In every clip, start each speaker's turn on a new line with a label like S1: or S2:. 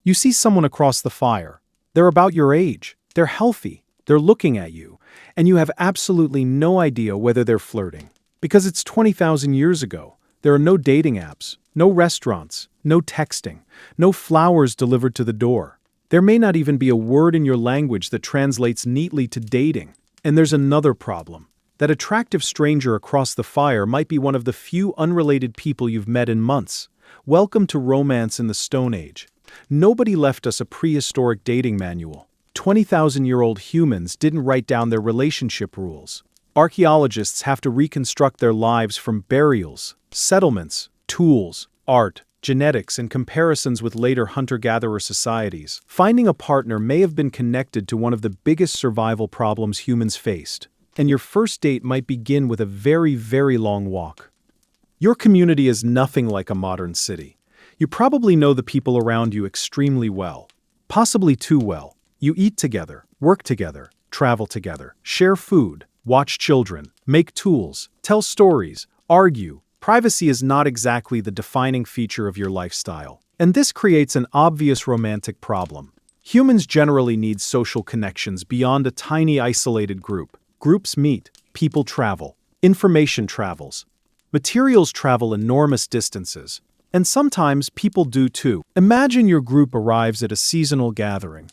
S1: You see someone across the fire. They're about your age. They're healthy. They're looking at you. And you have absolutely no idea whether they're flirting. Because it's 20,000 years ago. There are no dating apps, no restaurants, no texting, no flowers delivered to the door. There may not even be a word in your language that translates neatly to dating. And there's another problem. That attractive stranger across the fire might be one of the few unrelated people you've met in months. Welcome to romance in the Stone Age. Nobody left us a prehistoric dating manual. 20,000-year-old humans didn't write down their relationship rules. Archaeologists have to reconstruct their lives from burials, settlements, tools, art, genetics, and comparisons with later hunter-gatherer societies. Finding a partner may have been connected to one of the biggest survival problems humans faced, and your first date might begin with a very, very long walk. Your community is nothing like a modern city. You probably know the people around you extremely well, possibly too well. You eat together, work together, travel together, share food, watch children, make tools, tell stories, argue. Privacy is not exactly the defining feature of your lifestyle, and this creates an obvious romantic problem. Humans generally need social connections beyond a tiny isolated group. Groups meet, people travel, information travels, materials travel enormous distances, and sometimes people do too. Imagine your group arrives at a seasonal gathering.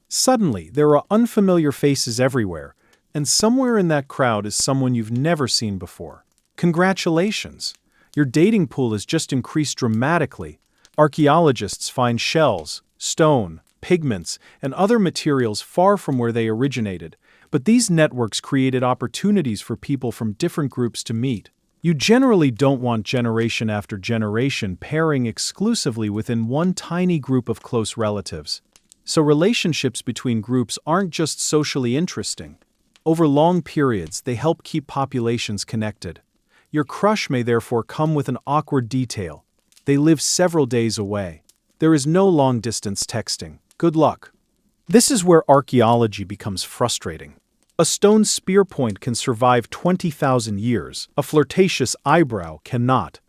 S1: Suddenly, there are unfamiliar faces everywhere, and somewhere in that crowd is someone you've never seen before. Congratulations! Your dating pool has just increased dramatically. Archaeologists find shells, stone, pigments, and other materials far from where they originated, but these networks created opportunities for people from different groups to meet. You generally don't want generation after generation pairing exclusively within one tiny group of close relatives. So relationships between groups aren't just socially interesting. Over long periods, they help keep populations connected. Your crush may therefore come with an awkward detail. They live several days away. There is no long-distance texting. Good luck. This is where archaeology becomes frustrating. A stone spear point can survive 20,000 years. A flirtatious eyebrow cannot.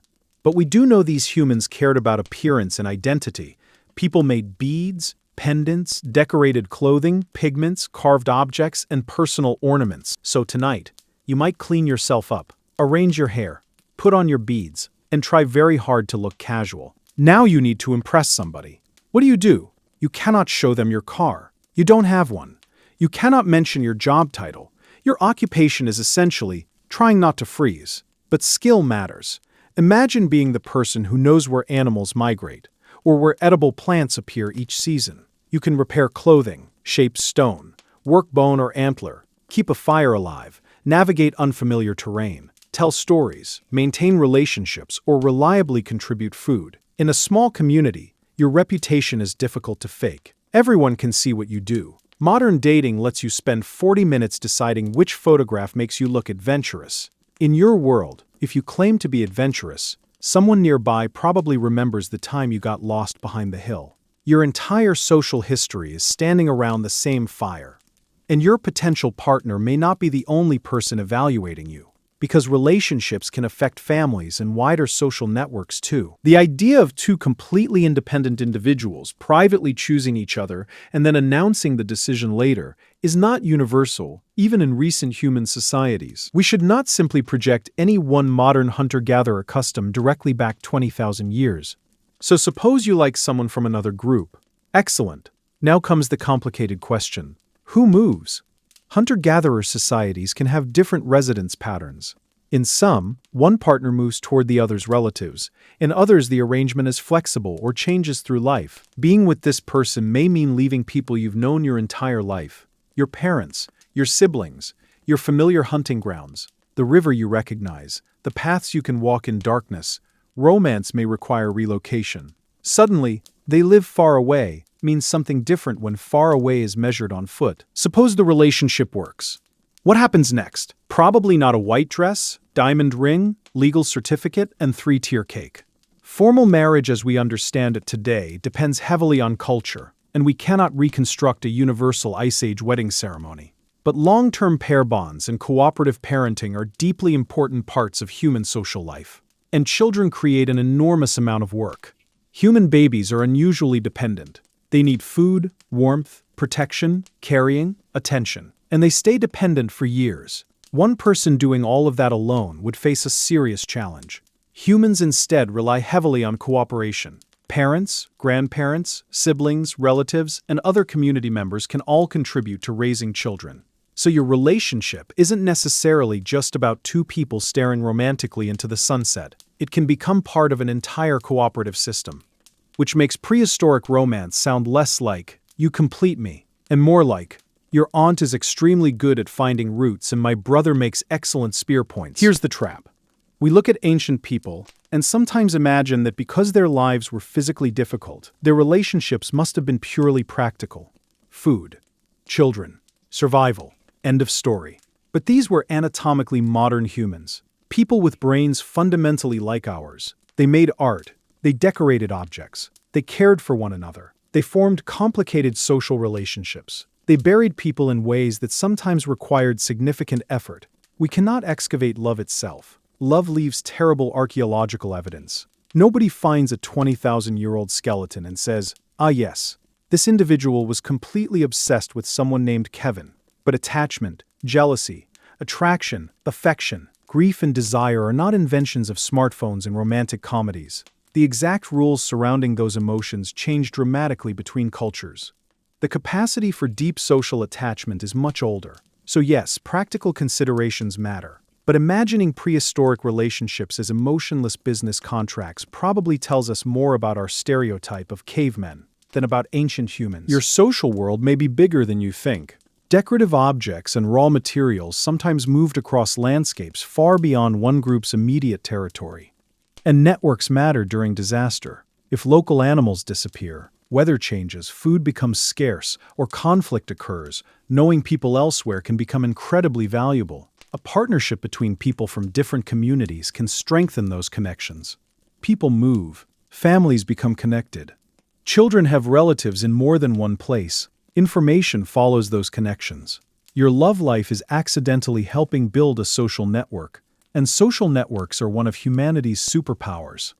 S1: But we do know these humans cared about appearance and identity. People made beads, pendants, decorated clothing, pigments, carved objects, and personal ornaments. So tonight, you might clean yourself up, arrange your hair, put on your beads, and try very hard to look casual. Now you need to impress somebody. What do? You cannot show them your car. You don't have one. You cannot mention your job title. Your occupation is essentially trying not to freeze. But skill matters. Imagine being the person who knows where animals migrate, or where edible plants appear each season. You can repair clothing, shape stone, work bone or antler, keep a fire alive, navigate unfamiliar terrain, tell stories, maintain relationships, or reliably contribute food. In a small community, your reputation is difficult to fake. Everyone can see what you do. Modern dating lets you spend 40 minutes deciding which photograph makes you look adventurous. In your world, if you claim to be adventurous, someone nearby probably remembers the time you got lost behind the hill. Your entire social history is standing around the same fire. And your potential partner may not be the only person evaluating you, because relationships can affect families and wider social networks too. The idea of two completely independent individuals privately choosing each other and then announcing the decision later is not universal, even in recent human societies. We should not simply project any one modern hunter-gatherer custom directly back 20,000 years. So suppose you like someone from another group. Excellent. Now comes the complicated question. Who moves? Hunter-gatherer societies can have different residence patterns. In some, one partner moves toward the other's relatives. In others, the arrangement is flexible or changes through life. Being with this person may mean leaving people you've known your entire life. Your parents, your siblings, your familiar hunting grounds, the river you recognize, the paths you can walk in darkness. Romance may require relocation. Suddenly, they live far away means something different when far away is measured on foot. Suppose the relationship works. What happens next? Probably not a white dress, diamond ring, legal certificate, and 3-tier cake. Formal marriage as we understand it today depends heavily on culture, and we cannot reconstruct a universal Ice Age wedding ceremony. But long-term pair bonds and cooperative parenting are deeply important parts of human social life. And children create an enormous amount of work. Human babies are unusually dependent. They need food, warmth, protection, carrying, attention, and they stay dependent for years. One person doing all of that alone would face a serious challenge. Humans instead rely heavily on cooperation. Parents, grandparents, siblings, relatives, and other community members can all contribute to raising children. So your relationship isn't necessarily just about two people staring romantically into the sunset. It can become part of an entire cooperative system, which makes prehistoric romance sound less like, "you complete me," and more like, "your aunt is extremely good at finding roots and my brother makes excellent spear points." Here's the trap. We look at ancient people and sometimes imagine that because their lives were physically difficult, their relationships must have been purely practical. Food, children, survival, end of story. But these were anatomically modern humans, people with brains fundamentally like ours. They made art, they decorated objects, they cared for one another, they formed complicated social relationships. They buried people in ways that sometimes required significant effort. We cannot excavate love itself. Love leaves terrible archaeological evidence. Nobody finds a 20,000-year-old skeleton and says, "Ah yes, this individual was completely obsessed with someone named Kevin." But attachment, jealousy, attraction, affection, grief and desire are not inventions of smartphones and romantic comedies. The exact rules surrounding those emotions change dramatically between cultures. The capacity for deep social attachment is much older. So yes, practical considerations matter. But imagining prehistoric relationships as emotionless business contracts probably tells us more about our stereotype of cavemen than about ancient humans. Your social world may be bigger than you think. Decorative objects and raw materials sometimes moved across landscapes far beyond one group's immediate territory. And networks matter during disaster. If local animals disappear, weather changes, food becomes scarce, or conflict occurs, knowing people elsewhere can become incredibly valuable. A partnership between people from different communities can strengthen those connections. People move, families become connected. Children have relatives in more than one place. Information follows those connections. Your love life is accidentally helping build a social network, and social networks are one of humanity's superpowers.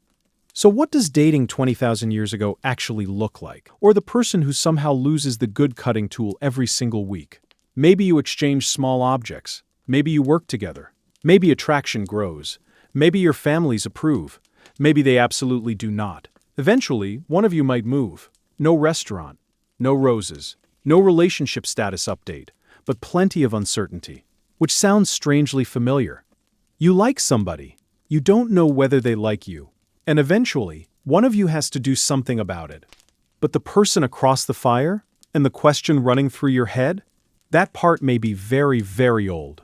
S1: So what does dating 20,000 years ago actually look like? Or the person who somehow loses the good cutting tool every single week? Maybe you exchange small objects. Maybe you work together. Maybe attraction grows. Maybe your families approve. Maybe they absolutely do not. Eventually, one of you might move. No restaurant, no roses, no relationship status update, but plenty of uncertainty, which sounds strangely familiar. You like somebody. You don't know whether they like you. And eventually, one of you has to do something about it. But the person across the fire, and the question running through your head, that part may be very, very old.